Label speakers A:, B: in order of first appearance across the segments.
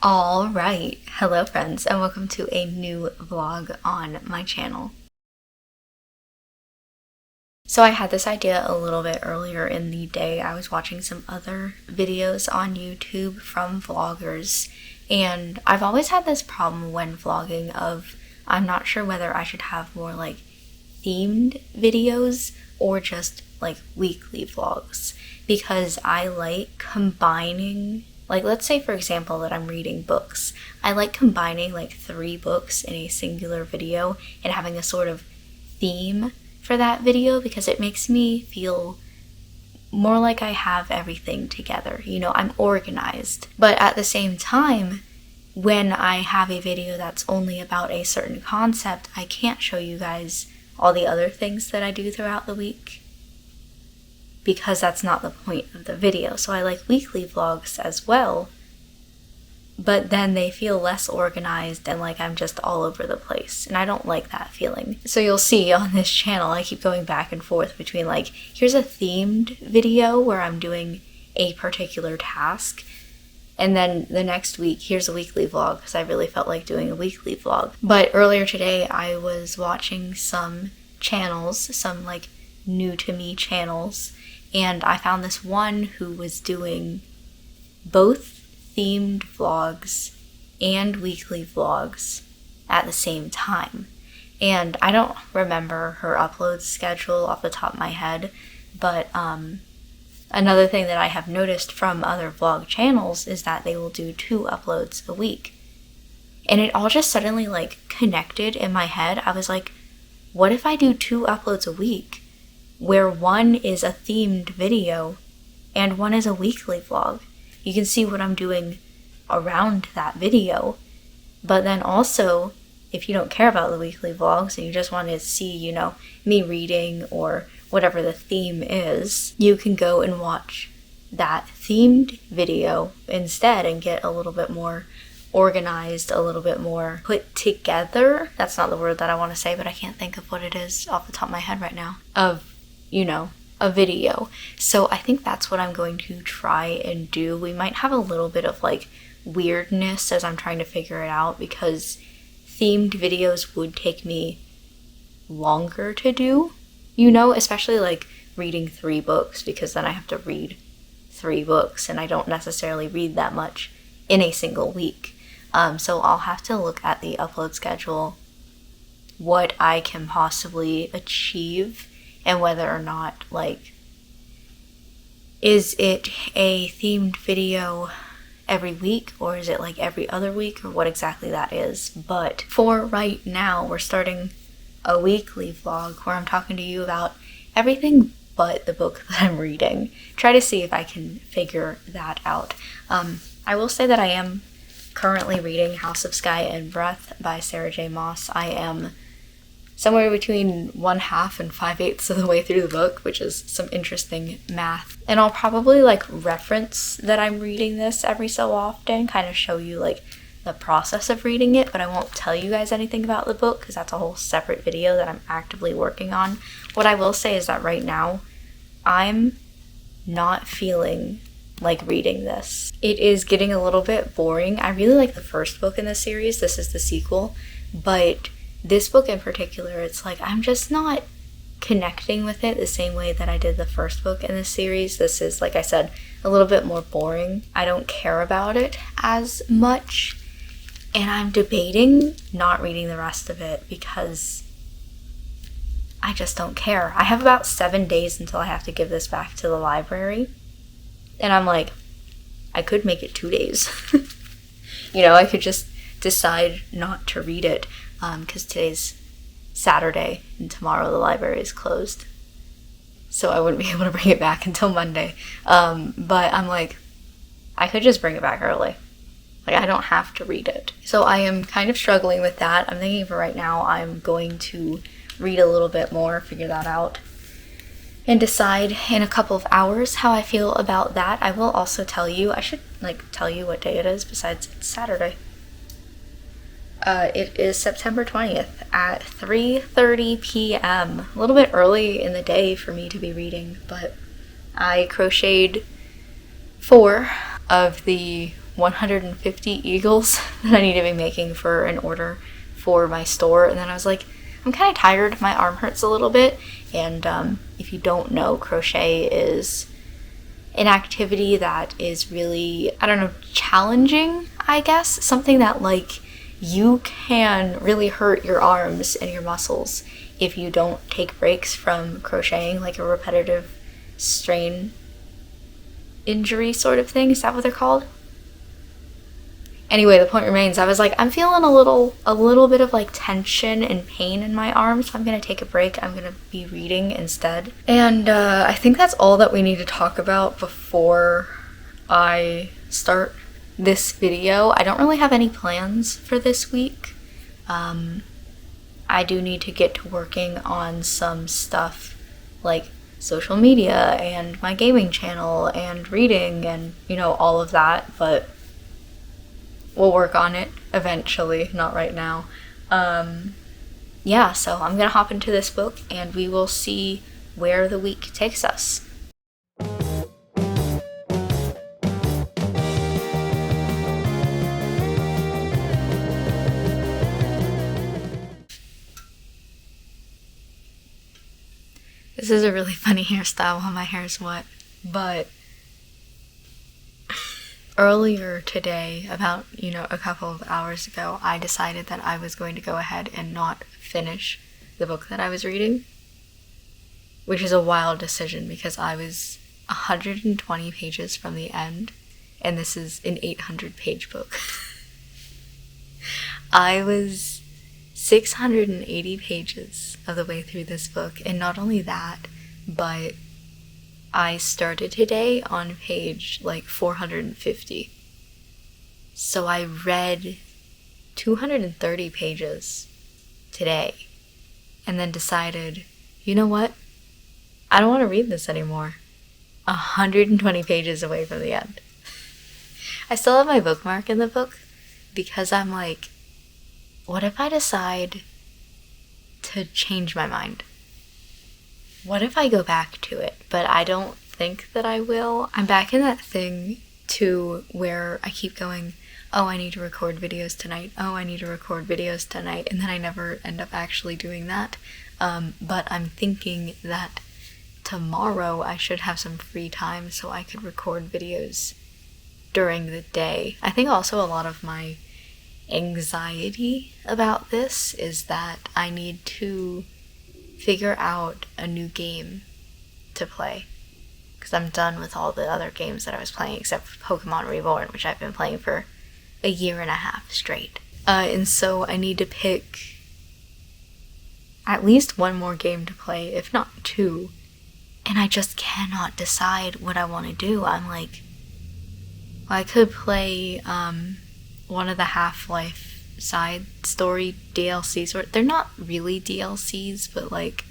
A: All right, hello friends, and welcome to a new vlog on my channel. So I had this idea a little bit earlier in the day. I was watching some other videos on YouTube from vloggers, and I've always had this problem when vlogging of I'm not sure whether I should have more like themed videos or just like weekly vlogs, because I like combining, like let's say for example that I'm reading books. I like combining like 3 books in a singular video and having a sort of theme for that video, because it makes me feel more like I have everything together. You know, I'm organized. But at the same time, when I have a video that's only about a certain concept, I can't show you guys all the other things that I do throughout the week, because that's not the point of the video. So I like weekly vlogs as well, but then they feel less organized and like I'm just all over the place, and I don't like that feeling. So you'll see on this channel I keep going back and forth between like, here's a themed video where I'm doing a particular task, and then the next week here's a weekly vlog because I really felt like doing a weekly vlog. But earlier today I was watching some channels, some like new to me channels, and I found this one who was doing both themed vlogs and weekly vlogs at the same time. And I don't remember her upload schedule off the top of my head, but another thing that I have noticed from other vlog channels is that they will do 2 uploads a week. And it all just suddenly like connected in my head. I was like, what if I do 2 uploads a week, where one is a themed video and one is a weekly vlog? You can see what I'm doing around that video. But then also, if you don't care about the weekly vlogs and you just want to see, you know, me reading or whatever the theme is, you can go and watch that themed video instead and get a little bit more organized, a little bit more put together. That's not the word that I want to say, but I can't think of what it is off the top of my head right now. Of, you know, a video. So I think that's what I'm going to try and do. We might have a little bit of like weirdness as I'm trying to figure it out, because themed videos would take me longer to do, you know, especially like reading 3 books, because then I have to read 3 books and I don't necessarily read that much in a single week. So I'll have to look at the upload schedule, what I can possibly achieve, and whether or not, like, is it a themed video every week, or is it like every other week, or what exactly that is. But for right now, we're starting a weekly vlog where I'm talking to you about everything but the book that I'm reading. Try to see if I can figure that out. I will say that I am currently reading House of Sky and Breath by Sarah J. Maas. I am somewhere between 1/2 and 5/8 of the way through the book, which is some interesting math. And I'll probably like reference that I'm reading this every so often, kind of show you like the process of reading it, but I won't tell you guys anything about the book because that's a whole separate video that I'm actively working on. What I will say is that right now, I'm not feeling like reading this. It is getting a little bit boring. I really like the first book in the series. This is the sequel, but this book in particular, it's like I'm just not connecting with it the same way that I did the first book in the series. This is, like I said, a little bit more boring. I don't care about it as much, and I'm debating not reading the rest of it because I just don't care. I have about 7 days until I have to give this back to the library, and I'm like, I could make it 2 days. You know, I could just decide not to read it, because today's Saturday and tomorrow the library is closed, so I wouldn't be able to bring it back until Monday. But I'm like, I could just bring it back early. Like, I don't have to read it. So I am kind of struggling with that. I'm thinking for right now I'm going to read a little bit more, figure that out, and decide in a couple of hours how I feel about that. I will also tell you, I should like tell you what day it is besides it's Saturday. It is September 20th at 3:30 p.m. A little bit early in the day for me to be reading, but I crocheted 4 of the 150 eagles that I need to be making for an order for my store. And then I was like, I'm kind of tired. My arm hurts a little bit. And if you don't know, crochet is an activity that is really, I don't know, challenging, I guess. Something that, like, you can really hurt your arms and your muscles if you don't take breaks from crocheting, like a repetitive strain injury sort of thing. Is that what they're called? Anyway, the point remains, I was like, I'm feeling a little bit of like tension and pain in my arms, so I'm gonna take a break. I'm gonna be reading instead. And I think that's all that we need to talk about before I start this video. I don't really have any plans for this week. I do need to get to working on some stuff like social media and my gaming channel and reading and, you know, all of that, but we'll work on it eventually, not right now. Yeah, so I'm gonna hop into this book and we will see where the week takes us. This is a really funny hairstyle while my hair is wet, but earlier today, about, a couple of hours ago, I decided that I was going to go ahead and not finish the book that I was reading, which is a wild decision because I was 120 pages from the end, and this is an 800-page book. I was 680 pages of the way through this book, and not only that, but I started today on page like 450. So I read 230 pages today and then decided, you know what? I don't want to read this anymore. 120 pages away from the end. I still have my bookmark in the book because I'm like, what if I decide to change my mind? What if I go back to it? But I don't think that I will. I'm back in that thing too where I keep going, oh, I need to record videos tonight. Oh, I need to record videos tonight. And then I never end up actually doing that. But I'm thinking that tomorrow I should have some free time so I could record videos during the day. I think also a lot of my anxiety about this is that I need to figure out a new game to play because I'm done with all the other games that I was playing except for Pokemon Reborn, which I've been playing for a year and a half straight. And so I need to pick at least one more game to play, if not two, and I just cannot decide what I want to do. I'm like, well, I could play one of the Half-Life side story DLCs, or they're not really DLCs, but like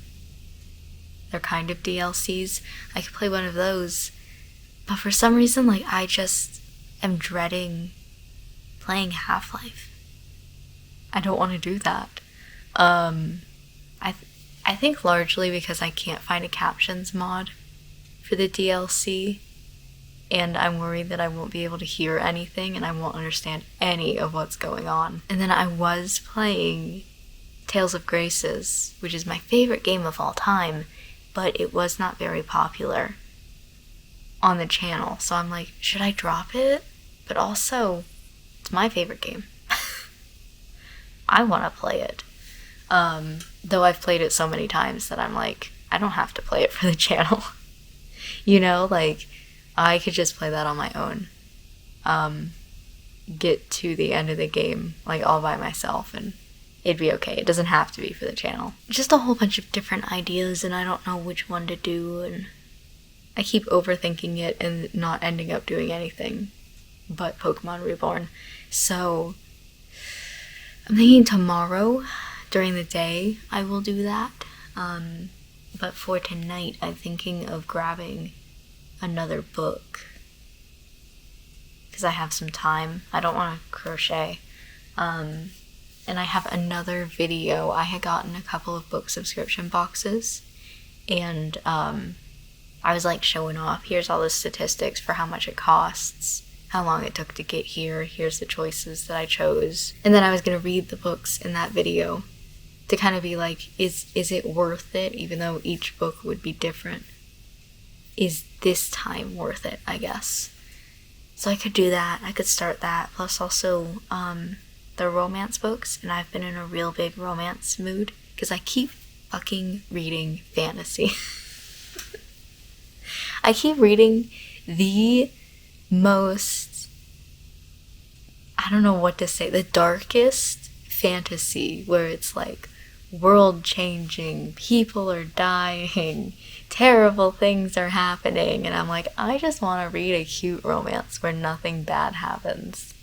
A: they're kind of DLCs. I could play one of those, but for some reason, like, I just am dreading playing Half-Life. I don't want to do that. I think largely because I can't find a captions mod for the DLC, and I'm worried that I won't be able to hear anything and I won't understand any of what's going on. And then I was playing Tales of Graces, which is my favorite game of all time, but it was not very popular on the channel. So I'm like, should I drop it? But also, it's my favorite game. I want to play it. Though I've played it so many times that I'm like, I don't have to play it for the channel. Like, I could just play that on my own. Get to the end of the game, like, all by myself, and it'd be okay. It doesn't have to be for the channel. Just a whole bunch of different ideas, and I don't know which one to do, and I keep overthinking it and not ending up doing anything but Pokemon Reborn. So, I'm thinking tomorrow, during the day, I will do that. But for tonight, I'm thinking of grabbing another book because I have some time. I don't want to crochet. And I have another video. I had gotten a couple of book subscription boxes, and I was like showing off, here's all the statistics for how much it costs. how long it took to get here. Here's the choices that I chose. And then I was going to read the books in that video to kind of be like, is it worth it, even though each book would be different? Is this time worth it, I guess? So I could do that. I could start that. Plus also the romance books. And I've been in a real big romance mood because I keep fucking reading fantasy. I keep reading the most, I don't know what to say, the darkest fantasy where it's like world changing, people are dying, terrible things are happening, and I'm like, I just want to read a cute romance where nothing bad happens.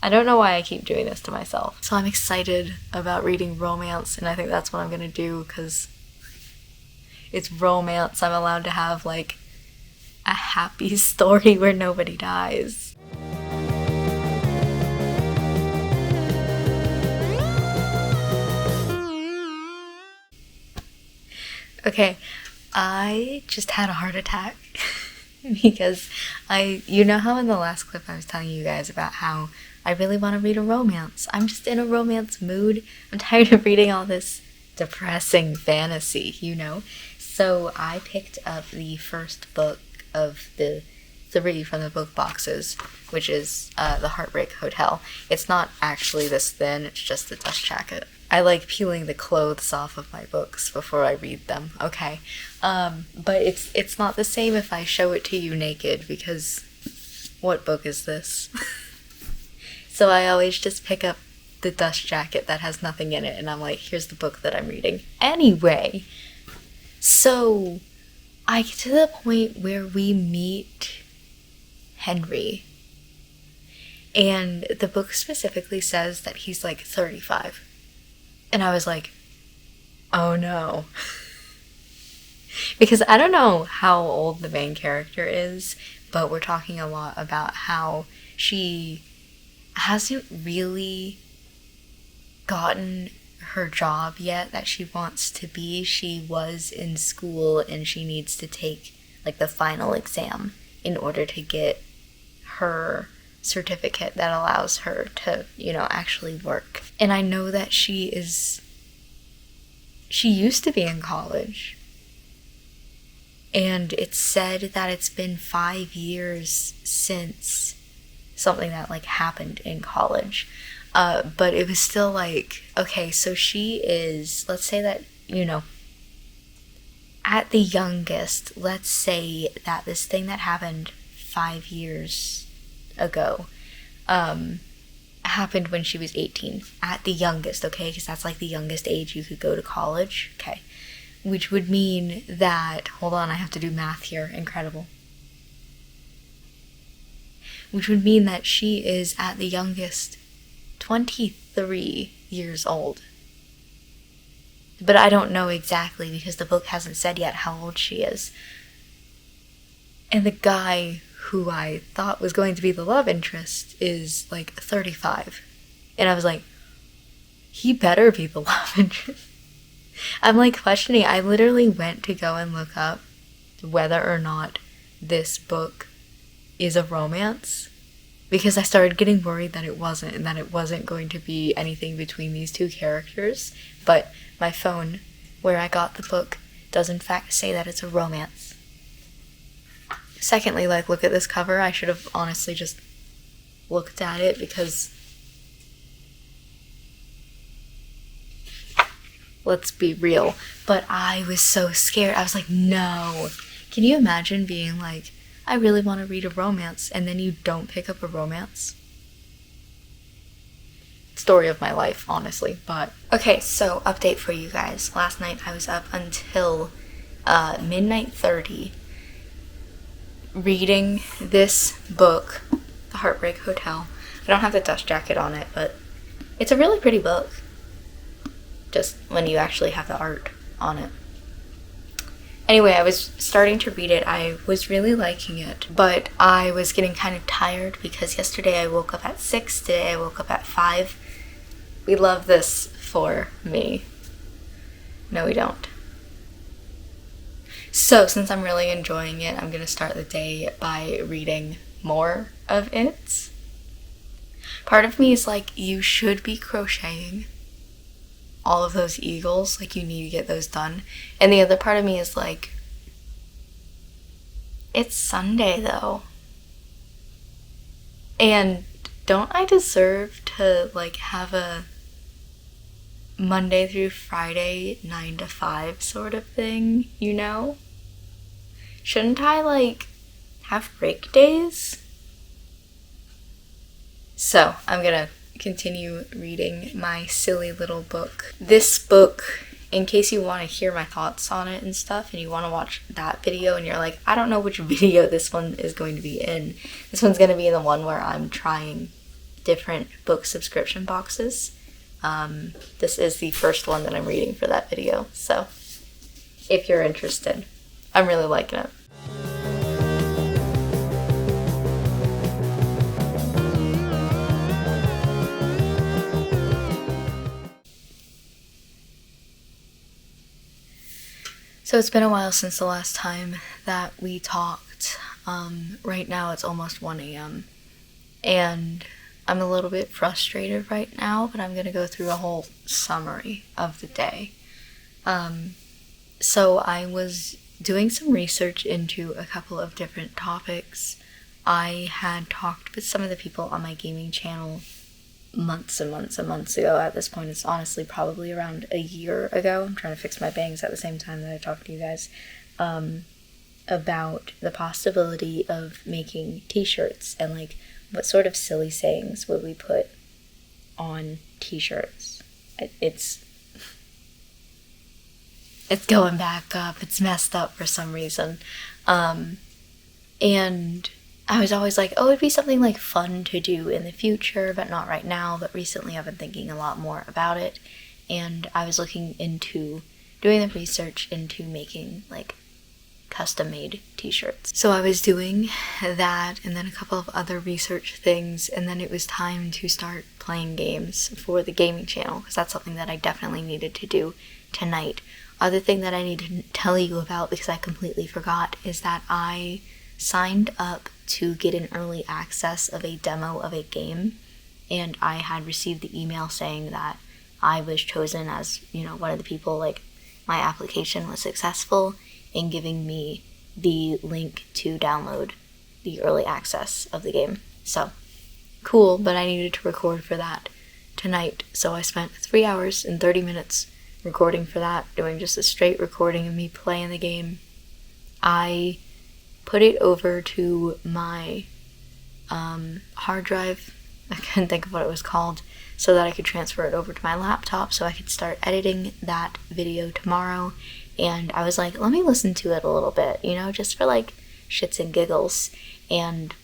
A: I don't know why I keep doing this to myself. So I'm excited about reading romance, and I think that's what I'm gonna do because it's romance. I'm allowed to have like a happy story where nobody dies. Okay, I just had a heart attack because you know how in the last clip I was telling you guys about how I really want to read a romance. I'm just in a romance mood. I'm tired of reading all this depressing fantasy, you know? So I picked up the first book of the 3 from the book boxes, which is The Heartbreak Hotel. It's not actually this thin, it's just the dust jacket. I like peeling the clothes off of my books before I read them, okay? But it's not the same if I show it to you naked, because what book is this? So I always just pick up the dust jacket that has nothing in it, and I'm like, here's the book that I'm reading. Anyway, so I get to the point where we meet Henry, and the book specifically says that he's like 35. And I was like, oh no. Because I don't know how old the main character is, but we're talking a lot about how she hasn't really gotten her job yet that she wants to be. She was in school and she needs to take like the final exam in order to get her certificate that allows her to, you know, actually work. And I know that she used to be in college. And it's said that it's been 5 years since something that like happened in college. But it was still like, okay, so she is, let's say that, you know, at the youngest, let's say that this thing that happened 5 years ago happened when she was 18 at the youngest, okay, because that's like the youngest age you could go to college, okay, which would mean that, hold on, I have to do math here, incredible, which would mean that she is at the youngest 23 years old. But I don't know exactly because the book hasn't said yet how old she is. And the guy who I thought was going to be the love interest is like 35. And I was like, he better be the love interest. I'm like questioning. I literally went to go and look up whether or not this book is a romance, because I started getting worried that it wasn't, and that it wasn't going to be anything between these two characters. But my phone, where I got the book, does in fact say that it's a romance. Secondly, like, look at this cover. I should have honestly just looked at it because, let's be real, but I was so scared. I was like, no. Can you imagine being like, I really want to read a romance, and then you don't pick up a romance? Story of my life, honestly. But okay, so update for you guys. Last night I was up until midnight 30 reading this book, The Heartbreak Hotel. I don't have the dust jacket on it, but it's a really pretty book, just when you actually have the art on it. Anyway, I was starting to read it. I was really liking it, but I was getting kind of tired because yesterday I woke up at 6, today I woke up at 5. We love this for me. No, we don't. So, since I'm really enjoying it, I'm going to start the day by reading more of it. Part of me is like, you should be crocheting all of those eagles, like you need to get those done. And the other part of me is like, it's Sunday though. And don't I deserve to like have a Monday through Friday 9 to 5 sort of thing, you know? Shouldn't I like have break days? So I'm gonna continue reading my silly little book. This book, in case you want to hear my thoughts on it and stuff, and you want to watch that video and you're like, I don't know which video this one is going to be in. This one's going to be in the one where I'm trying different book subscription boxes. This is the first one that I'm reading for that video, so if you're interested, I'm really liking it. So it's been a while since the last time that we talked. Right now it's almost 1 a.m. and I'm a little bit frustrated right now, but I'm going to go through a whole summary of the day. So I was doing some research into a couple of different topics. I had talked with some of the people on my gaming channel months and months and months ago. At this point, it's honestly probably around a year ago. I'm trying to fix my bangs at the same time that I talk to you guys, about the possibility of making t-shirts and like what sort of silly sayings would we put on t-shirts. It's going back up. It's messed up for some reason. And I was always like, oh, it'd be something like fun to do in the future, but not right now. But recently I've been thinking a lot more about it. And I was looking into doing the research into making like custom-made t-shirts. So I was doing that and then a couple of other research things, and then it was time to start playing games for the gaming channel, because that's something that I definitely needed to do tonight. Other thing that I need to tell you about, because I completely forgot, is that I signed up to get an early access of a demo of a game, and I had received the email saying that I was chosen as, you know, one of the people, like my application was successful in giving me the link to download the early access of the game. So cool, but I needed to record for that tonight, so I spent 3 hours and 30 minutes recording for that, doing just a straight recording of me playing the game. I put it over to my hard drive, I couldn't think of what it was called, so that I could transfer it over to my laptop so I could start editing that video tomorrow. And I was like, let me listen to it a little bit, you know, just for like shits and giggles. And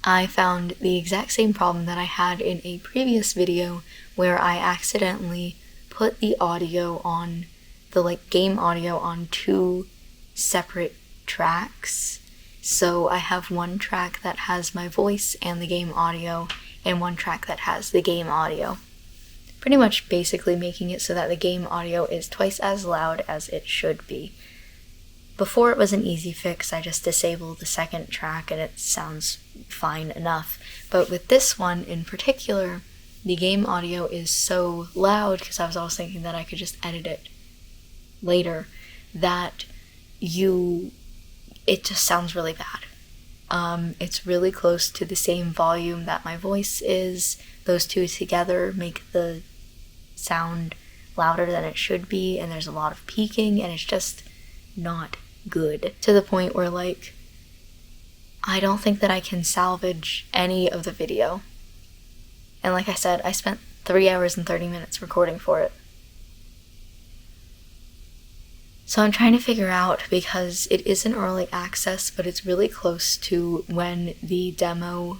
A: I found the exact same problem that I had in a previous video where I accidentally put the audio on, the like game audio on 2 separate tracks. So I have one track that has my voice and the game audio, and one track that has the game audio. Pretty much basically making it so that the game audio is twice as loud as it should be. Before it was an easy fix, I just disabled the second track and it sounds fine enough. But with this one in particular, the game audio is so loud, because I was always thinking that I could just edit it later, that it just sounds really bad. It's really close to the same volume that my voice is. Those two together make the sound louder than it should be, and there's a lot of peaking, and it's just not good. To the point where, like, I don't think that I can salvage any of the video. And like I said, I spent 3 hours and 30 minutes recording for it. So I'm trying to figure out, because it is an early access, but it's really close to when the demo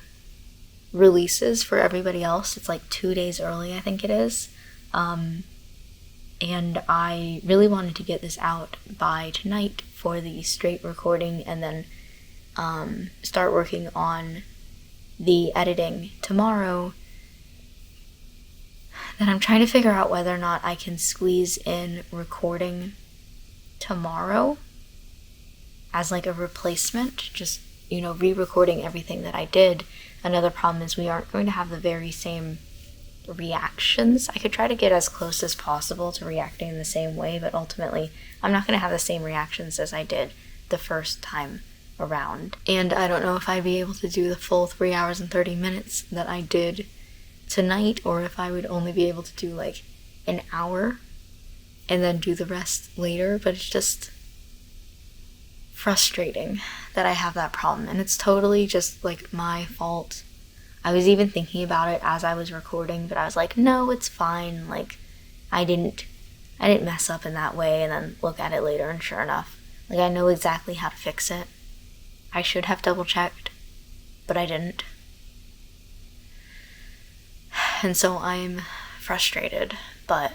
A: releases for everybody else. It's like 2 days early, I think it is. And I really wanted to get this out by tonight for the straight recording, and then start working on the editing tomorrow. Then I'm trying to figure out whether or not I can squeeze in recording tomorrow as like a replacement, just re-recording everything that I did, another problem is we aren't going to have the very same reactions. I could try to get as close as possible to reacting in the same way, but ultimately I'm not going to have the same reactions as I did the first time around. And I don't know if I'd be able to do the full 3 hours and 30 minutes that I did tonight, or if I would only be able to do like an hour and then do the rest later. But it's just frustrating that I have that problem, and it's totally just like my fault. I was even thinking about it as I was recording, but I was like, no, it's fine. Like, I didn't mess up in that way. And then look at it later, and sure enough, like, I know exactly how to fix it. I should have double checked, but I didn't. And so I'm frustrated, but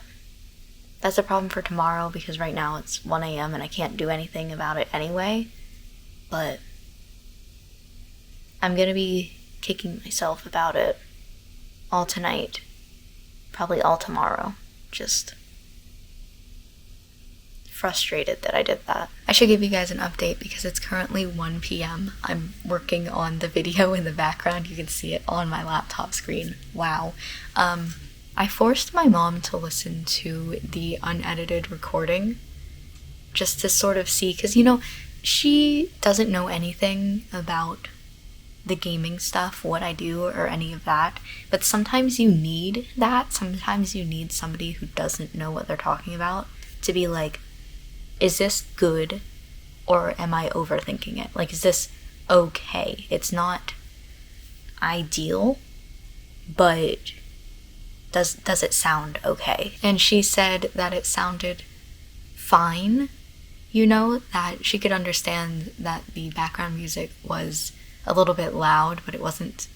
A: that's a problem for tomorrow, because right now it's 1 a.m. and I can't do anything about it anyway. But I'm gonna be kicking myself about it all tonight, probably all tomorrow. Just frustrated that I did that. I should give you guys an update because it's currently 1 p.m. I'm working on the video in the background. You can see it on my laptop screen. Wow. I forced my mom to listen to the unedited recording just to sort of see, because she doesn't know anything about the gaming stuff, what I do, or any of that. But sometimes you need that. Sometimes you need somebody who doesn't know what they're talking about to be like, is this good, or am I overthinking it? Like, is this okay? It's not ideal, but does it sound okay? And she said that it sounded fine, that she could understand that the background music was a little bit loud, but it wasn't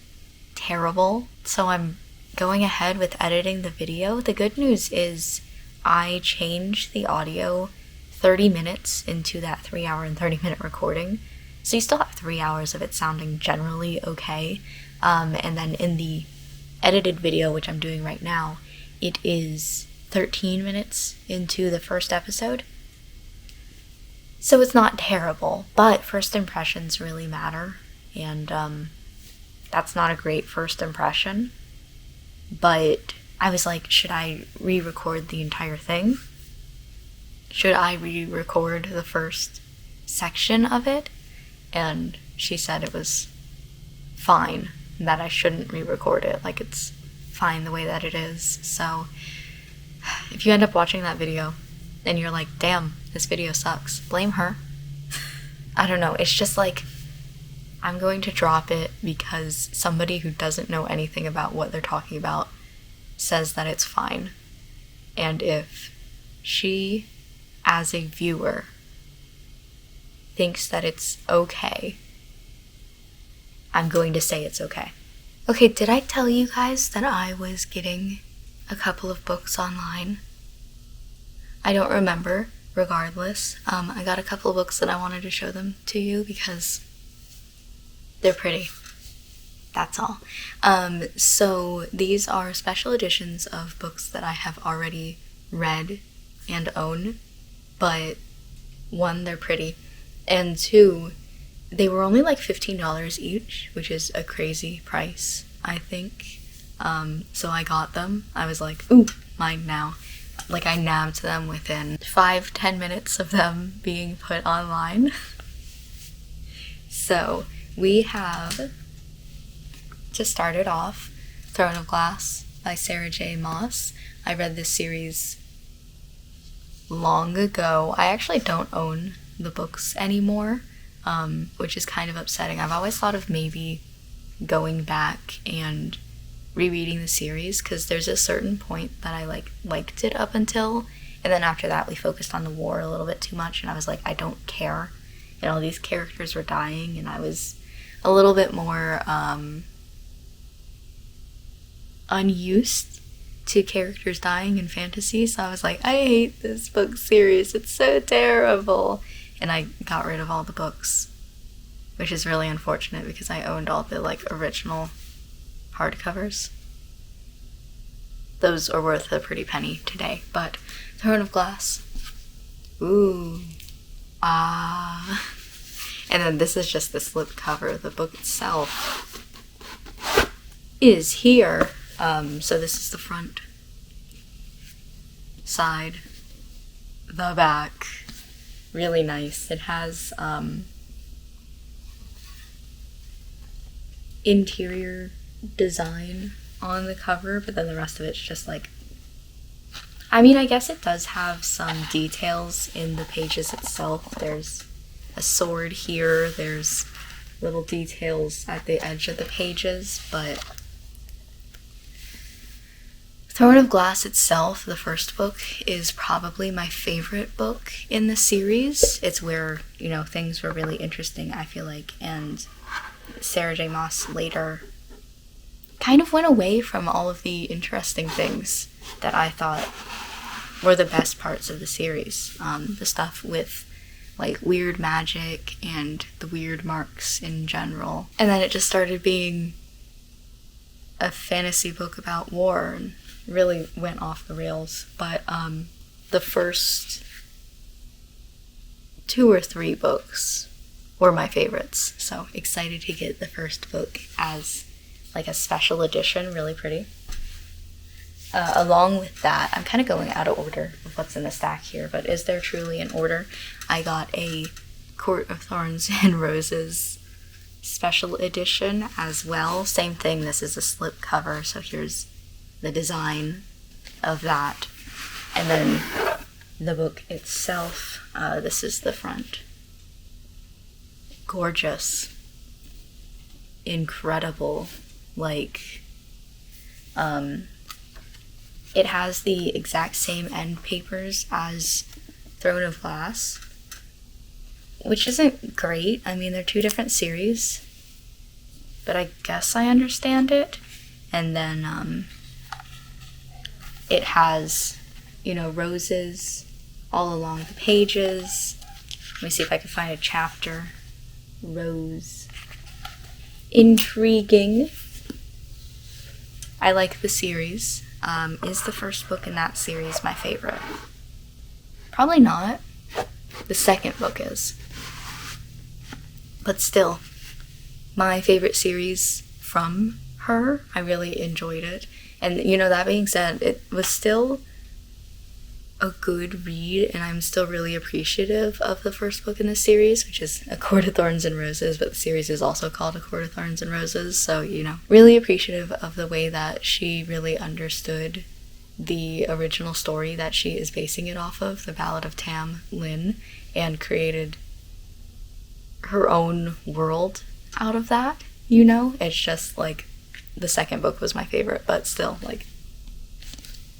A: terrible. So I'm going ahead with editing the video. The good news is I changed the audio 30 minutes into that 3 hour and 30 minute recording. So you still have 3 hours of it sounding generally okay. And then in the edited video, which I'm doing right now, it is 13 minutes into the first episode. So it's not terrible, but first impressions really matter. And that's not a great first impression. But I was like, should I re-record the entire thing? Should I re-record the first section of it? And she said it was fine, that I shouldn't re-record it. Like, it's fine the way that it is. So if you end up watching that video and you're like, damn, this video sucks, blame her. I don't know. It's just like, I'm going to drop it because somebody who doesn't know anything about what they're talking about says that it's fine. And if she, as a viewer, thinks that it's okay, I'm going to say it's okay. Okay, did I tell you guys that I was getting a couple of books online? I don't remember, regardless. I got a couple of books that I wanted to show them to you because they're pretty. That's all. So these are special editions of books that I have already read and own, but one, they're pretty, and two, they were only like $15 each, which is a crazy price, I think. So I got them. I was like, ooh, mine now. Like, I nabbed them within 5-10 minutes of them being put online. So we have, to start it off, Throne of Glass by Sarah J. Maas. I read this series long ago. I actually don't own the books anymore, which is kind of upsetting. I've always thought of maybe going back and rereading the series, because there's a certain point that I liked it up until, and then after that we focused on the war a little bit too much, and I was like, I don't care. And all these characters were dying, and I was a little bit more unused to characters dying in fantasy, so I was like, I hate this book series, it's so terrible. And I got rid of all the books, which is really unfortunate because I owned all the original hardcovers. Those are worth a pretty penny today. But Throne of Glass, ooh, And then this is just the slipcover. The book itself is here. So this is the front, side, the back. Really nice. It has interior design on the cover, but then the rest of it's just like, I mean, I guess it does have some details in the pages itself. There's a sword here, there's little details at the edge of the pages, but Throne of Glass itself, the first book, is probably my favorite book in the series. It's where, you know, things were really interesting, I feel like, and Sarah J. Maas later kind of went away from all of the interesting things that I thought were the best parts of the series. The stuff with like weird magic and the weird marks in general. And then it just started being a fantasy book about war and really went off the rails. But the first 2 or 3 books were my favorites. So excited to get the first book as like a special edition, really pretty. Along with that, I'm kind of going out of order of what's in the stack here, but is there truly an order? I got a Court of Thorns and Roses special edition as well. Same thing, this is a slip cover, so here's the design of that. And then the book itself, this is the front. Gorgeous. Incredible. Like, it has the exact same end papers as Throne of Glass, which isn't great. I mean, they're 2 different series, but I guess I understand it. And then it has, you know, roses all along the pages. Let me see if I can find a chapter. Rose. Intriguing. I like the series. Is the first book in that series my favorite? Probably not. The second book is. But still, my favorite series from her. I really enjoyed it. And, you know, that being said, it was still a good read, and I'm still really appreciative of the first book in the series, which is A Court of Thorns and Roses, but the series is also called A Court of Thorns and Roses, so, you know, really appreciative of the way that she really understood the original story that she is basing it off of, The Ballad of Tam Lin, and created her own world out of that, you know? It's just, like, the second book was my favorite, but still, like,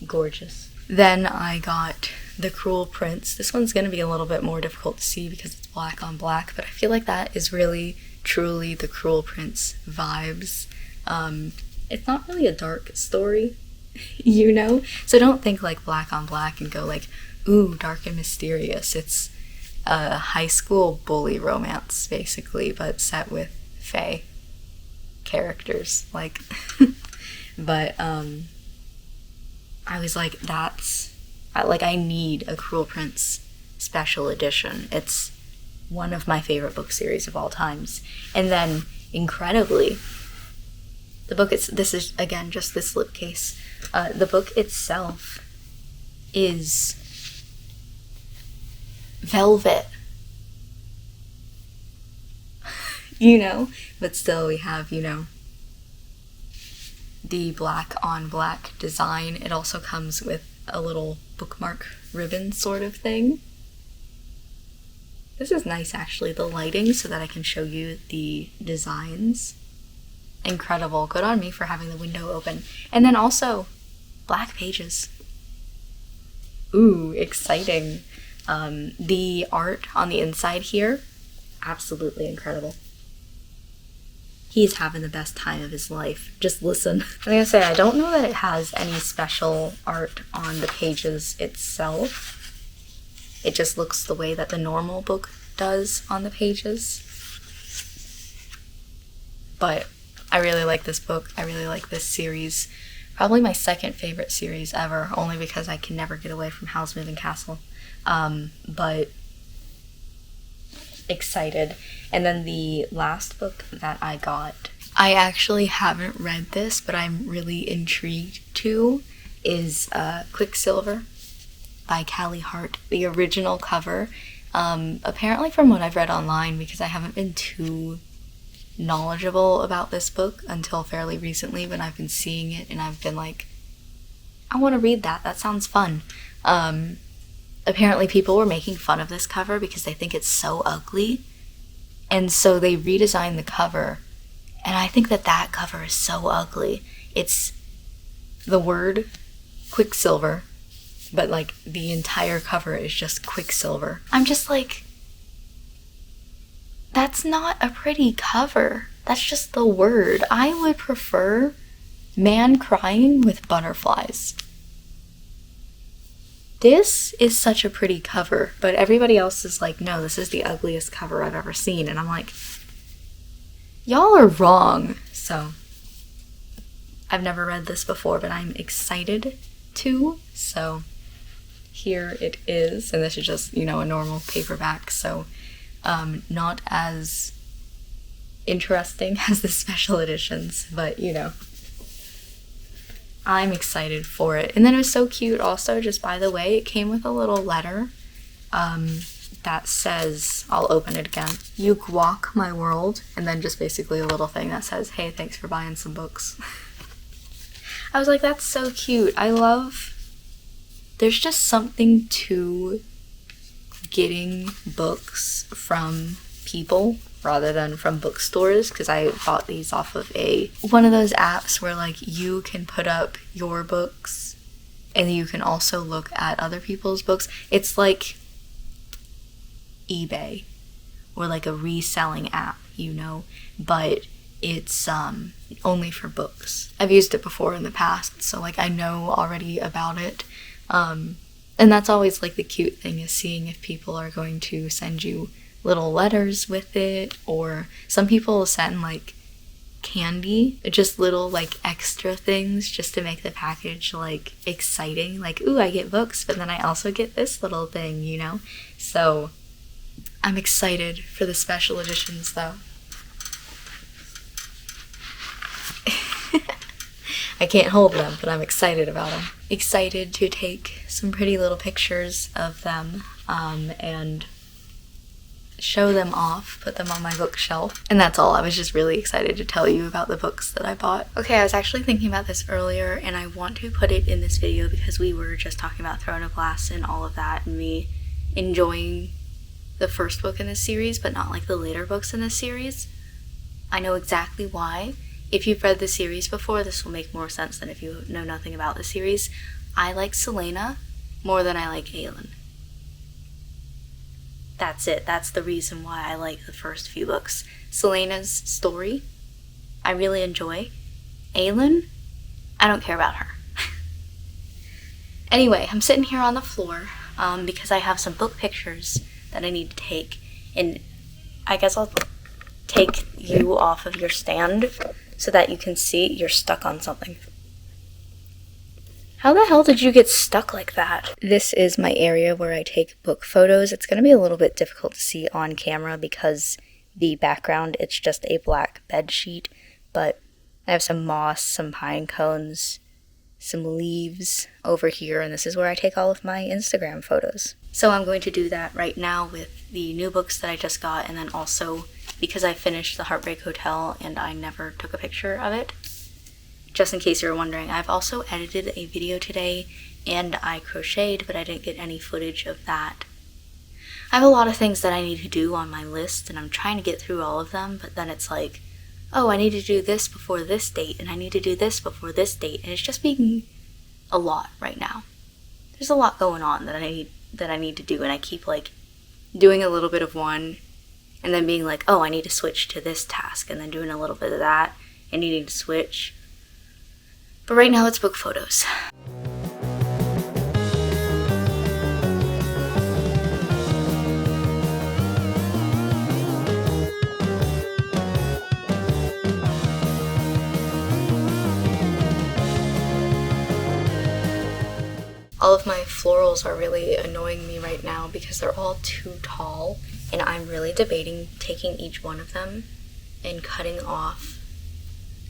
A: gorgeous. Then I got The Cruel Prince. This one's going to be a little bit more difficult to see because it's black on black, but I feel like that is really, truly the Cruel Prince vibes. It's not really a dark story, you know? So don't think like black on black and go like, ooh, dark and mysterious. It's a high school bully romance, basically, but set with fae characters, like. But, I was like, I need a Cruel Prince special edition. It's one of my favorite book series of all times. And then, incredibly, the book, this is, again, just this slipcase. The book itself is velvet. You know? But still, we have, you know, the black on black design. It also comes with a little bookmark ribbon sort of thing. This is nice, actually, the lighting, so that I can show you the designs. Incredible. Good on me for having the window open. And then also black pages. Ooh, exciting. The art on the inside here, absolutely incredible. He's having the best time of his life. Just listen. I'm gonna say, I don't know that it has any special art on the pages itself. It just looks the way that the normal book does on the pages. But I really like this book. I really like this series. Probably my second favorite series ever, only because I can never get away from Howl's Moving Castle. But excited. And then the last book that I got, I actually haven't read this, but I'm really intrigued to, is Quicksilver by Callie Hart. The original cover, apparently from what I've read online, because I haven't been too knowledgeable about this book until fairly recently when I've been seeing it and I've been like, I want to read that. That sounds fun. Apparently people were making fun of this cover because they think it's so ugly. And so they redesigned the cover. And I think that cover is so ugly. It's the word Quicksilver, but like the entire cover is just Quicksilver. I'm just like, that's not a pretty cover. That's just the word. I would prefer man crying with butterflies. This is such a pretty cover, but everybody else is like, no, this is the ugliest cover I've ever seen. And I'm like, y'all are wrong. So I've never read this before, but I'm excited to. So here it is. And this is just, a normal paperback. So not as interesting as the special editions, but I'm excited for it. And then it was so cute also, just by the way, it came with a little letter that says, I'll open it again, "You guac my world," and then just basically a little thing that says, "Hey, thanks for buying some books." I was like, that's so cute. There's just something to getting books from people rather than from bookstores, because I bought these off of one of those apps where like you can put up your books and you can also look at other people's books. It's like eBay or like a reselling app, but it's only for books. I've used it before in the past, so like I know already about it. And that's always like the cute thing, is seeing if people are going to send you little letters with it, or some people will send like candy, just little like extra things just to make the package like exciting, like, ooh, I get books, but then I also get this little thing, so I'm excited for the special editions though. I can't hold them, but I'm excited about them. Excited to take some pretty little pictures of them and show them off, put them on my bookshelf. And that's all. I was just really excited to tell you about the books that I bought. Okay, I was actually thinking about this earlier, and I want to put it in this video because we were just talking about Throne of Glass and all of that, and me enjoying the first book in this series, but not like the later books in this series. I know exactly why. If you've read the series before, this will make more sense than if you know nothing about the series. I like Celaena more than I like Aelin. That's it. That's the reason why I like the first few books. Celaena's story, I really enjoy. Aelin, I don't care about her. Anyway, I'm sitting here on the floor because I have some book pictures that I need to take. And I guess I'll take you off of your stand so that you can see. You're stuck on something. How the hell did you get stuck like that? This is my area where I take book photos. It's going to be a little bit difficult to see on camera because the background, it's just a black bed sheet, but I have some moss, some pine cones, some leaves over here, and this is where I take all of my Instagram photos. So I'm going to do that right now with the new books that I just got, and then also because I finished The Heartbreak Hotel and I never took a picture of it. Just in case you're wondering, I've also edited a video today and I crocheted, but I didn't get any footage of that. I have a lot of things that I need to do on my list and I'm trying to get through all of them, but then it's like, oh, I need to do this before this date and I need to do this before this date, and it's just being a lot right now. There's a lot going on that I need to do, and I keep like doing a little bit of one and then being like, oh, I need to switch to this task, and then doing a little bit of that and needing to switch. But right now it's book photos. All of my florals are really annoying me right now because they're all too tall, and I'm really debating taking each one of them and cutting off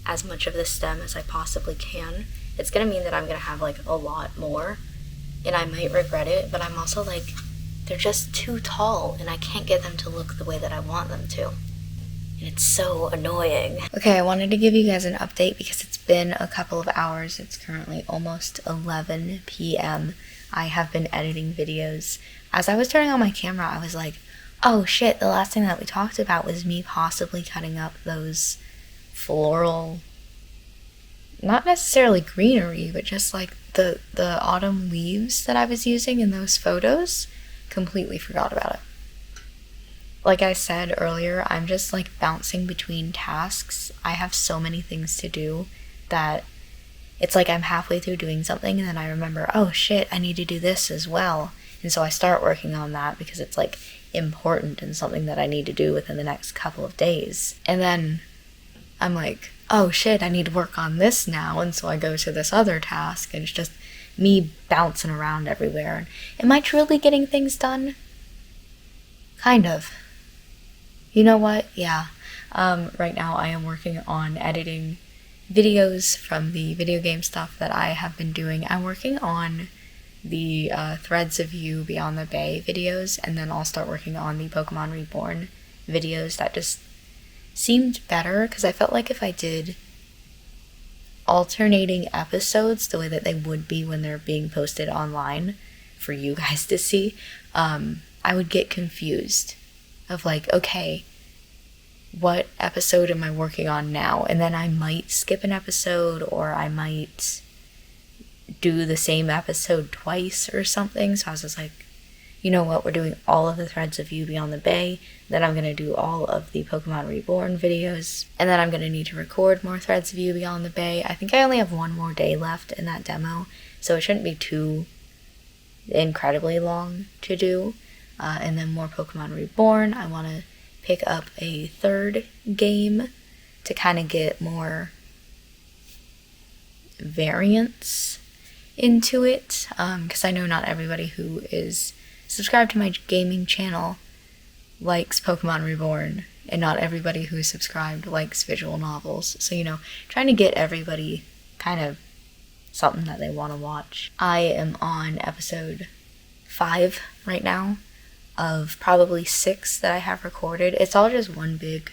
A: as much of the stem as I possibly can. It's gonna mean that I'm gonna have like a lot more, and I might regret it, but I'm also like, they're just too tall and I can't get them to look the way that I want them to. And it's so annoying. Okay, I wanted to give you guys an update because it's been a couple of hours. It's currently almost 11 p.m. I have been editing videos. As I was turning on my camera, I was like, oh shit, the last thing that we talked about was me possibly cutting up those floral, not necessarily greenery, but just like the autumn leaves that I was using in those photos. Completely forgot about it. Like I said earlier, I'm just like bouncing between tasks. I have so many things to do that it's like I'm halfway through doing something and then I remember, oh shit, I need to do this as well. And so I start working on that because it's like important and something that I need to do within the next couple of days. And then I'm like, oh shit, I need to work on this now. And so I go to this other task and it's just me bouncing around everywhere. Am I truly getting things done? Kind of. You know what? Yeah. Right now I am working on editing videos from the video game stuff that I have been doing. I'm working on the Threads of You Beyond the Bay videos, and then I'll start working on the Pokemon Reborn videos. That just seemed better because I felt like if I did alternating episodes the way that they would be when they're being posted online for you guys to see, I would get confused of like, okay, what episode am I working on now? And then I might skip an episode, or I might do the same episode twice or something. So I was just like, you know what, we're doing all of the Threads of You Beyond the Bay, then I'm going to do all of the Pokemon Reborn videos, and then I'm going to need to record more Threads of You Beyond the Bay. I think I only have one more day left in that demo, so it shouldn't be too incredibly long to do. And then more Pokemon Reborn. I want to pick up a third game to kind of get more variance into it, because I know not everybody who is subscribed to my gaming channel likes Pokemon Reborn, and not everybody who is subscribed likes visual novels. So, you know, trying to get everybody kind of something that they want to watch. I am on episode 5 right now of probably 6 that I have recorded. It's all just one big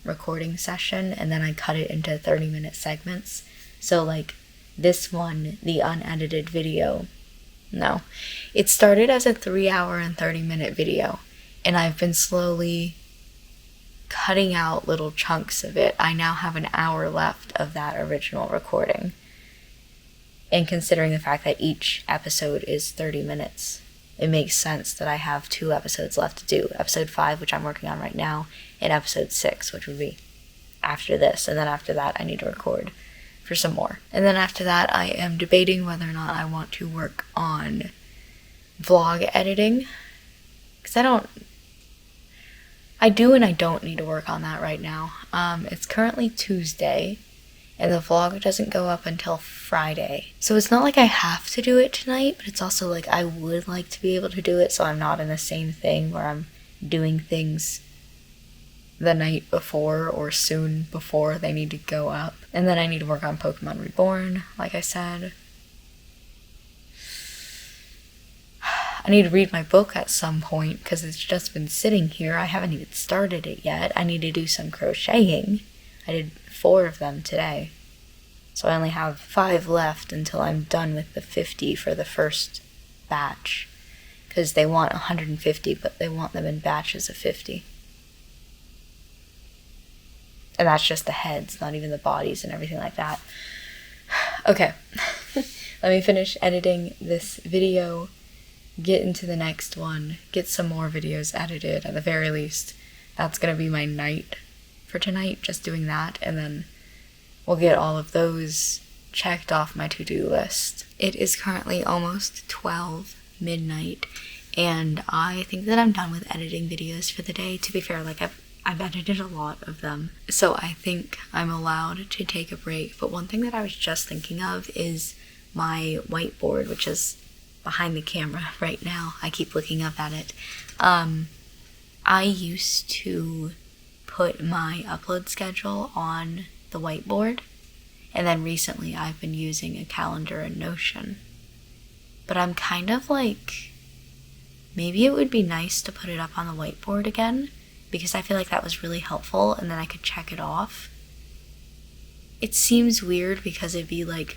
A: recording session, and then I cut it into 30-minute segments. So like this one, the unedited video, no, it started as a 3-hour and 30-minute video, and I've been slowly cutting out little chunks of it. I now have an hour left of that original recording, and considering the fact that each episode is 30 minutes, it makes sense that I have 2 episodes left to do. Episode 5, which I'm working on right now, and episode 6, which would be after this. And then after that, I need to record for some more. And then after that, I am debating whether or not I want to work on vlog editing. Because I do and I don't need to work on that right now. It's currently Tuesday, and the vlog doesn't go up until Friday. So it's not like I have to do it tonight, but it's also like I would like to be able to do it so I'm not in the same thing where I'm doing things the night before or soon before they need to go up. And then I need to work on Pokemon Reborn, like I said. I need to read my book at some point because it's just been sitting here. I haven't even started it yet. I need to do some crocheting. I did 4 of them today. So I only have 5 left until I'm done with the 50 for the first batch. Because they want 150, but they want them in batches of 50. And that's just the heads, not even the bodies and everything like that. Okay. Let me finish editing this video, get into the next one, get some more videos edited at the very least. That's going to be my night for tonight, just doing that, and then we'll get all of those checked off my to-do list. It is currently almost 12 midnight, and I think that I'm done with editing videos for the day. To be fair, like I've edited a lot of them, so I think I'm allowed to take a break. But one thing that I was just thinking of is my whiteboard, which is behind the camera right now. I keep looking up at it. I used to put my upload schedule on the whiteboard, and then recently I've been using a calendar in Notion. But I'm kind of like, maybe it would be nice to put it up on the whiteboard again, because I feel like that was really helpful, and then I could check it off. It seems weird because it'd be like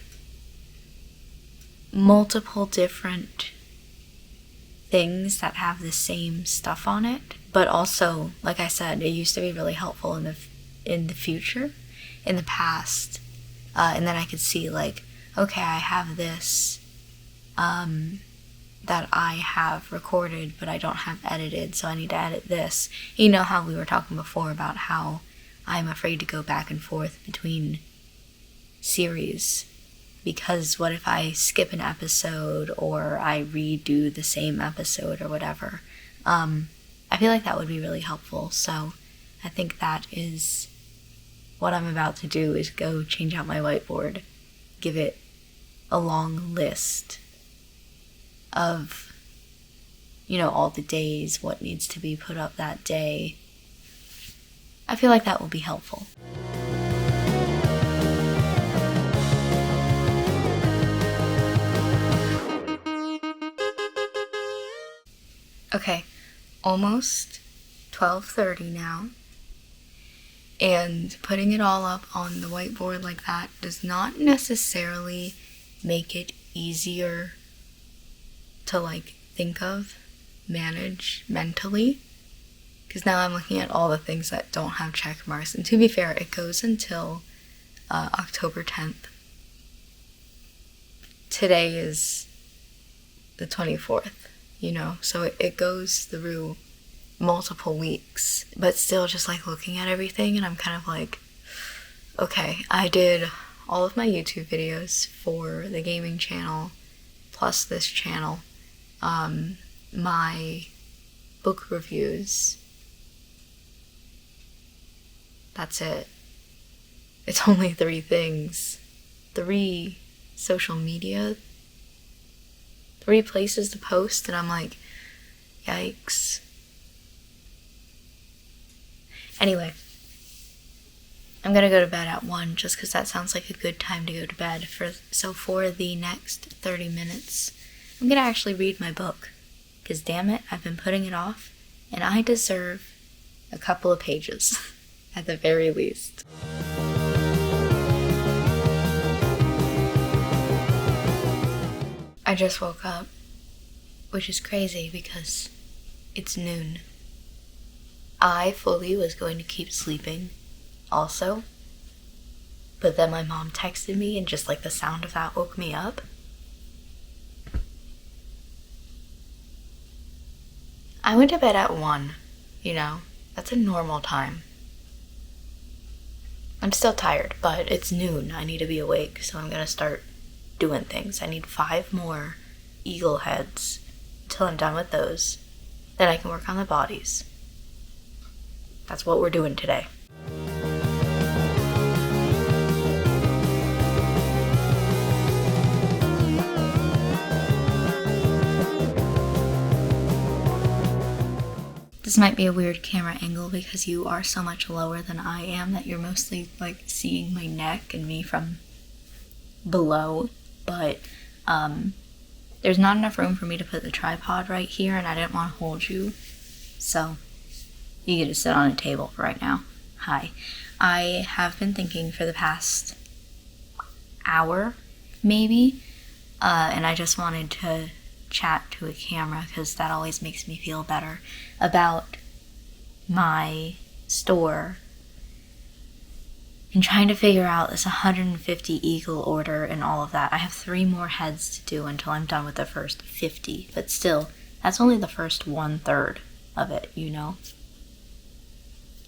A: multiple different things that have the same stuff on it, but also, like I said, it used to be really helpful in the future, in the past, and then I could see like, okay, I have this that I have recorded but I don't have edited, so I need to edit this. You know how we were talking before about how I'm afraid to go back and forth between series, because what if I skip an episode or I redo the same episode or whatever. I feel like that would be really helpful, so I think that is what I'm about to do, is go change out my whiteboard, give it a long list of, you know, all the days, what needs to be put up that day. I feel like that will be helpful. Okay, almost 12:30 now, and putting it all up on the whiteboard like that does not necessarily make it easier to like think of, manage mentally, because now I'm looking at all the things that don't have check marks, and to be fair, it goes until October 10th. Today is the 24th, you know, so it goes through multiple weeks, but still just like looking at everything, and I'm kind of like, okay, I did all of my YouTube videos for the gaming channel plus this channel, my book reviews, that's it. It's only 3 things, 3 social media, 3 places to post, and I'm like, yikes. Anyway, I'm gonna go to bed at 1 just because that sounds like a good time to go to bed. So for the next 30 minutes, I'm gonna actually read my book, because damn it, I've been putting it off, and I deserve a couple of pages, at the very least. I just woke up, which is crazy because it's noon. I fully was going to keep sleeping also, but then my mom texted me, and just like the sound of that woke me up. I went to bed at 1, you know, that's a normal time. I'm still tired, but it's noon, I need to be awake, so I'm gonna start doing things. I need 5 more eagle heads until I'm done with those. Then I can work on the bodies. That's what we're doing today. This might be a weird camera angle because you are so much lower than I am that you're mostly like seeing my neck and me from below, but there's not enough room for me to put the tripod right here, and I didn't want to hold you, so you get to sit on a table for right now. Hi. I have been thinking for the past hour, maybe, and I just wanted to chat to a camera because that always makes me feel better about my store and trying to figure out this 150 eagle order and all of that. I have 3 more heads to do until I'm done with the first 50, but still, that's only the first 1/3 of it, you know?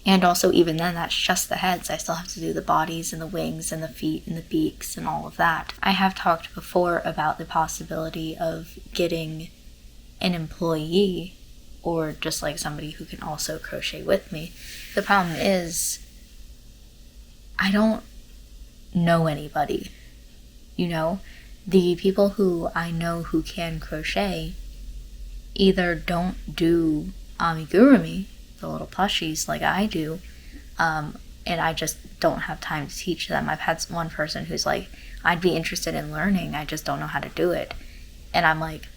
A: And also, even then, that's just the heads. I still have to do the bodies and the wings and the feet and the beaks and all of that. I have talked before about the possibility of getting an employee or just like somebody who can also crochet with me. The problem is, I don't know anybody, you know? The people who I know who can crochet either don't do amigurumi the little plushies like I do, and I just don't have time to teach them. I've had one person who's like, I'd be interested in learning, I just don't know how to do it. And I'm like,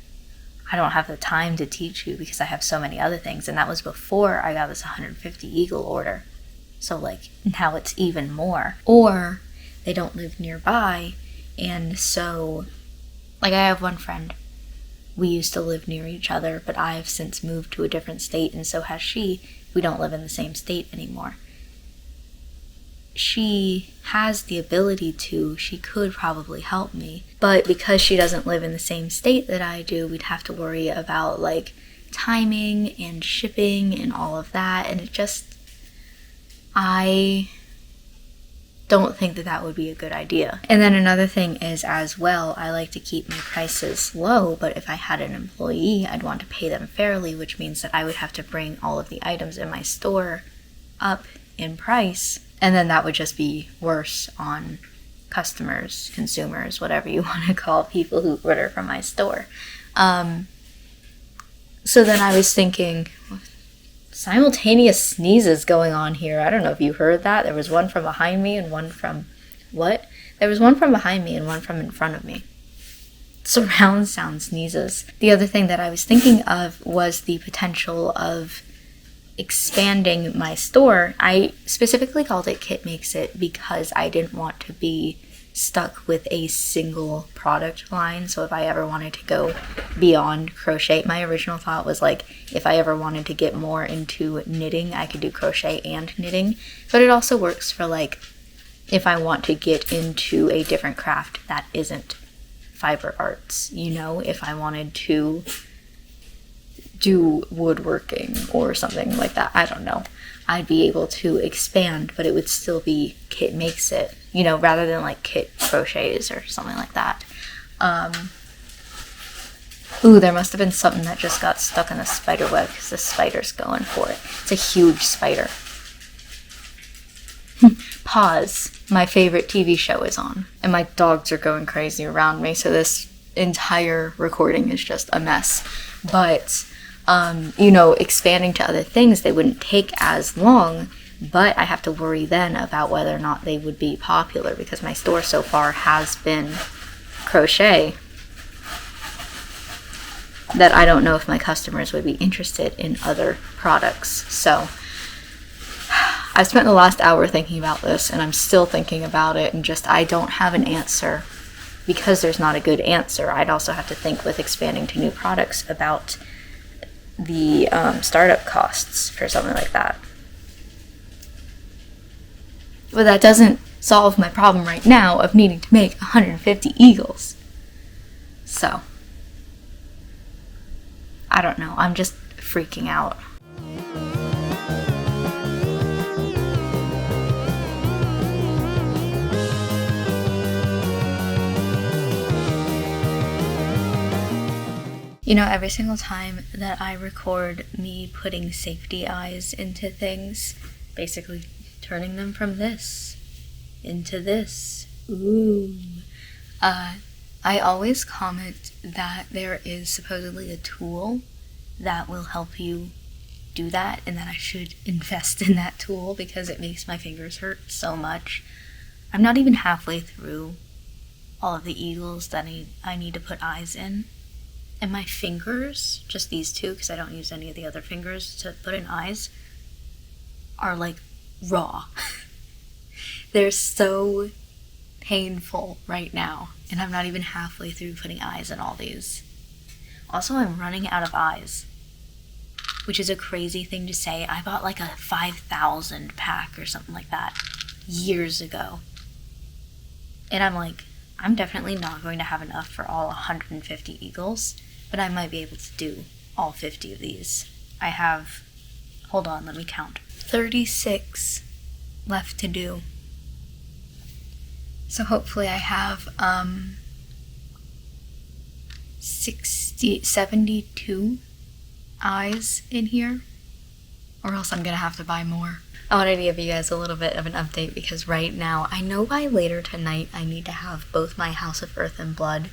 A: I don't have the time to teach you because I have so many other things. And that was before I got this 150 eagle order. So like now it's even more. Or they don't live nearby, and so like I have one friend, we used to live near each other, but I have since moved to a different state, and so has she. We don't live in the same state anymore. She has the ability to, she could probably help me, but because she doesn't live in the same state that I do, we'd have to worry about like timing and shipping and all of that, and it just, I don't think that that would be a good idea. And then another thing is, as well, I like to keep my prices low, but if I had an employee, I'd want to pay them fairly, which means that I would have to bring all of the items in my store up in price, and then that would just be worse on customers, consumers, whatever you want to call people who order from my store. So then I was thinking, simultaneous sneezes going on here. I don't know if you heard that. There was one from behind me and one from... What? There was one from behind me and one from in front of me. Surround sound sneezes. The other thing that I was thinking of was the potential of expanding my store. I specifically called it Kit Makes It because I didn't want to be stuck with a single product line. So if I ever wanted to go beyond crochet, my original thought was like, if I ever wanted to get more into knitting, I could do crochet and knitting. But it also works for like, if I want to get into a different craft that isn't fiber arts, you know, if I wanted to do woodworking or something like that, I don't know, I'd be able to expand, but it would still be Kit Makes It, you know, rather than like Kit Crochets or something like that. Ooh, there must have been something that just got stuck in the spider web because the spider's going for it. It's a huge spider. Pause. My favorite TV show is on, and my dogs are going crazy around me, so this entire recording is just a mess. But you know, expanding to other things, they wouldn't take as long, but I have to worry then about whether or not they would be popular because my store so far has been crochet, that I don't know if my customers would be interested in other products. So I've spent the last hour thinking about this, and I'm still thinking about it, and just I don't have an answer because there's not a good answer. I'd also have to think with expanding to new products about the startup costs for something like that. But that doesn't solve my problem right now of needing to make 150 eagles. So, I don't know. I'm just freaking out. You know, every single time that I record me putting safety eyes into things, basically turning them from this into this, ooh, I always comment that there is supposedly a tool that will help you do that, and that I should invest in that tool because it makes my fingers hurt so much. I'm not even halfway through all of the eagles that I need to put eyes in. And my fingers, just these two, because I don't use any of the other fingers to put in eyes, are like raw. They're so painful right now, and I'm not even halfway through putting eyes in all these. Also, I'm running out of eyes, which is a crazy thing to say. I bought like a 5,000 pack or something like that years ago. And I'm like, I'm definitely not going to have enough for all 150 eagles. But I might be able to do all 50 of these. I have, hold on, let me count, 36 left to do. So hopefully I have 72 eyes in here, or else I'm gonna have to buy more. I wanted to give you guys a little bit of an update because right now, I know by later tonight I need to have both my House of Earth and Blood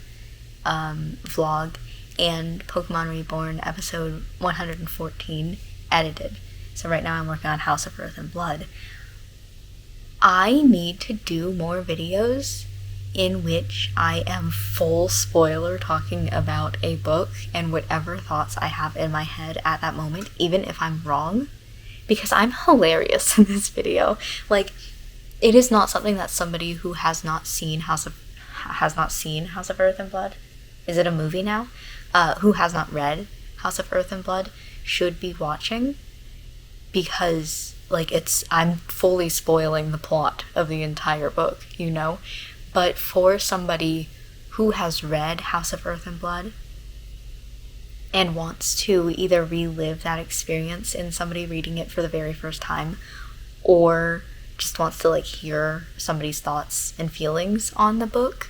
A: vlog and Pokemon Reborn episode 114 edited. So right now I'm working on House of Earth and Blood. I need to do more videos in which I am full spoiler talking about a book and whatever thoughts I have in my head at that moment, even if I'm wrong, because I'm hilarious in this video. Like, it is not something that somebody who has not seen House of Earth and Blood, is it a movie now? Who has not read House of Earth and Blood should be watching, because like I'm fully spoiling the plot of the entire book, you know? But for somebody who has read House of Earth and Blood and wants to either relive that experience in somebody reading it for the very first time, or just wants to like hear somebody's thoughts and feelings on the book,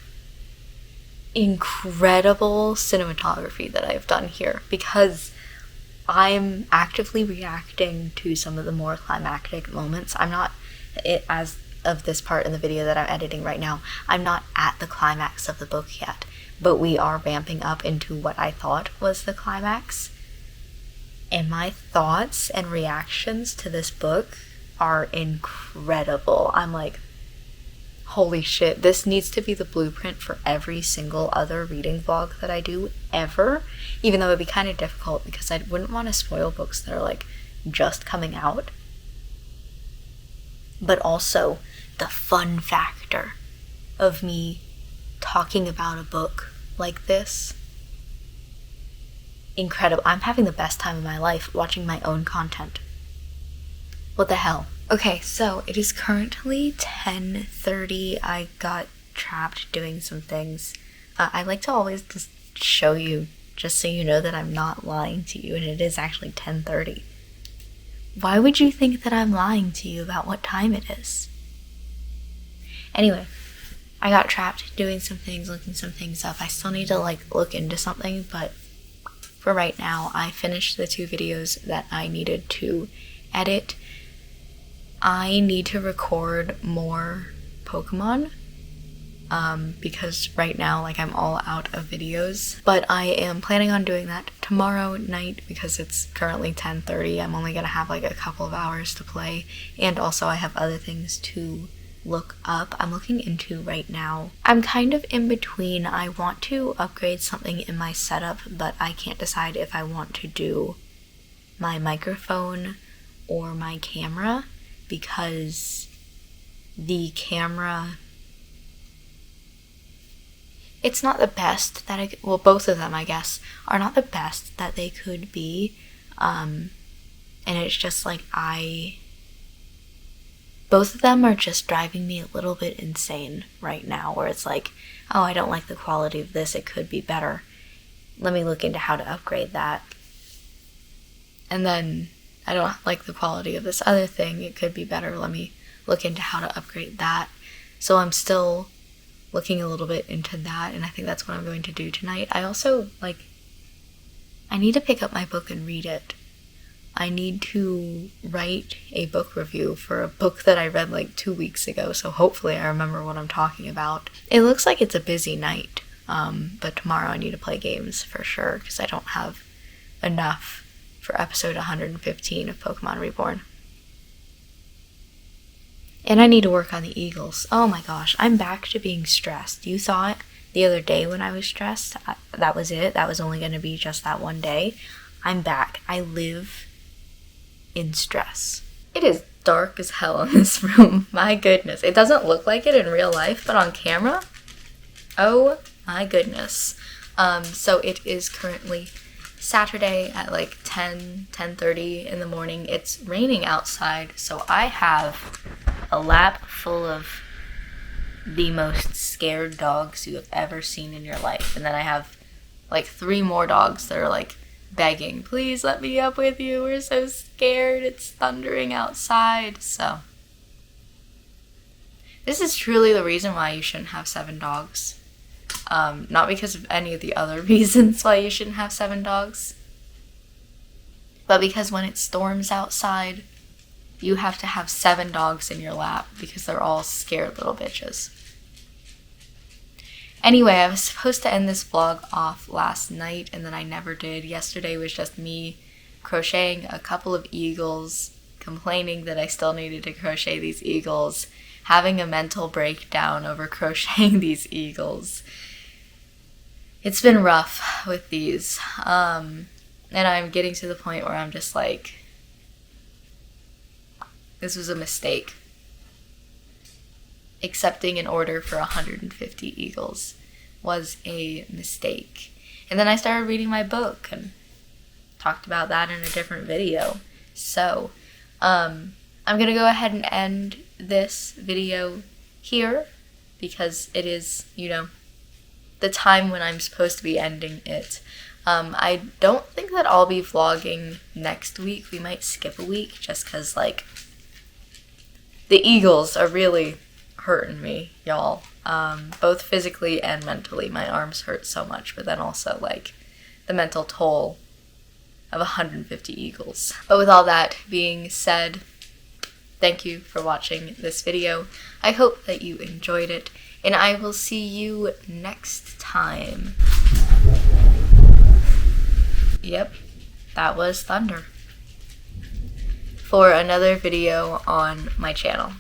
A: incredible cinematography that I've done here, because I'm actively reacting to some of the more climactic moments. I'm not, as of this part in the video that I'm editing right now, I'm not at the climax of the book yet, but we are ramping up into what I thought was the climax. And my thoughts and reactions to this book are incredible. I'm like, holy shit, this needs to be the blueprint for every single other reading vlog that I do ever, even though it'd be kind of difficult because I wouldn't want to spoil books that are like just coming out. But also the fun factor of me talking about a book like this. Incredible. I'm having the best time of my life watching my own content. What the hell? Okay, so it is currently 10:30. I got trapped doing some things. I like to always just show you, just so you know that I'm not lying to you, and it is actually 10:30. Why would you think that I'm lying to you about what time it is? Anyway, I got trapped doing some things, looking some things up. I still need to like look into something, but for right now, I finished the 2 videos that I needed to edit. I need to record more Pokemon, because right now, like, I'm all out of videos, but I am planning on doing that tomorrow night because it's currently 10:30. I'm only gonna have like a couple of hours to play, and also I have other things to look up. I'm looking into right now. I'm kind of in between. I want to upgrade something in my setup, but I can't decide if I want to do my microphone or my camera, because the camera, it's not the best that well, both of them, I guess, are not the best that they could be, and it's just like both of them are just driving me a little bit insane right now, where it's like, oh, I don't like the quality of this, it could be better. Let me look into how to upgrade that. And then, I don't like the quality of this other thing, it could be better, let me look into how to upgrade that. So I'm still looking a little bit into that, and I think that's what I'm going to do tonight. I also, I need to pick up my book and read it. I need to write a book review for a book that I read like 2 weeks ago, so hopefully I remember what I'm talking about. It looks like it's a busy night, but tomorrow I need to play games for sure, because I don't have enough for episode 115 of Pokemon Reborn. And I need to work on the Eagles. Oh my gosh, I'm back to being stressed. You saw it the other day when I was stressed. That was it. That was only going to be just that one day. I'm back. I live in stress. It is dark as hell in this room. My goodness. It doesn't look like it in real life, but on camera, oh my goodness. So it is currently Saturday at like 10:30 in the morning. It's raining outside, so I have a lap full of the most scared dogs you have ever seen in your life. And then I have like 3 more dogs that are like begging, please let me up with you, we're so scared, it's thundering outside. So this is truly the reason why you shouldn't have 7 dogs. Not because of any of the other reasons why you shouldn't have 7 dogs, but because when it storms outside, you have to have 7 dogs in your lap because they're all scared little bitches. Anyway, I was supposed to end this vlog off last night, and then I never did. Yesterday was just me crocheting a couple of eagles complaining that I still needed to crochet these eagles, having a mental breakdown over crocheting these eagles. It's been rough with these, and I'm getting to the point where I'm just like, this was a mistake. Accepting an order for 150 eagles was a mistake. And then I started reading my book and talked about that in a different video. So, I'm gonna go ahead and end this video here because it is, the time when I'm supposed to be ending it. I don't think that I'll be vlogging next week. We might skip a week just because, like, the eagles are really hurting me, y'all. Both physically and mentally. My arms hurt so much, but then also, like, the mental toll of 150 eagles. But with all that being said, thank you for watching this video. I hope that you enjoyed it, and I will see you next time. Yep, that was thunder. For another video on my channel.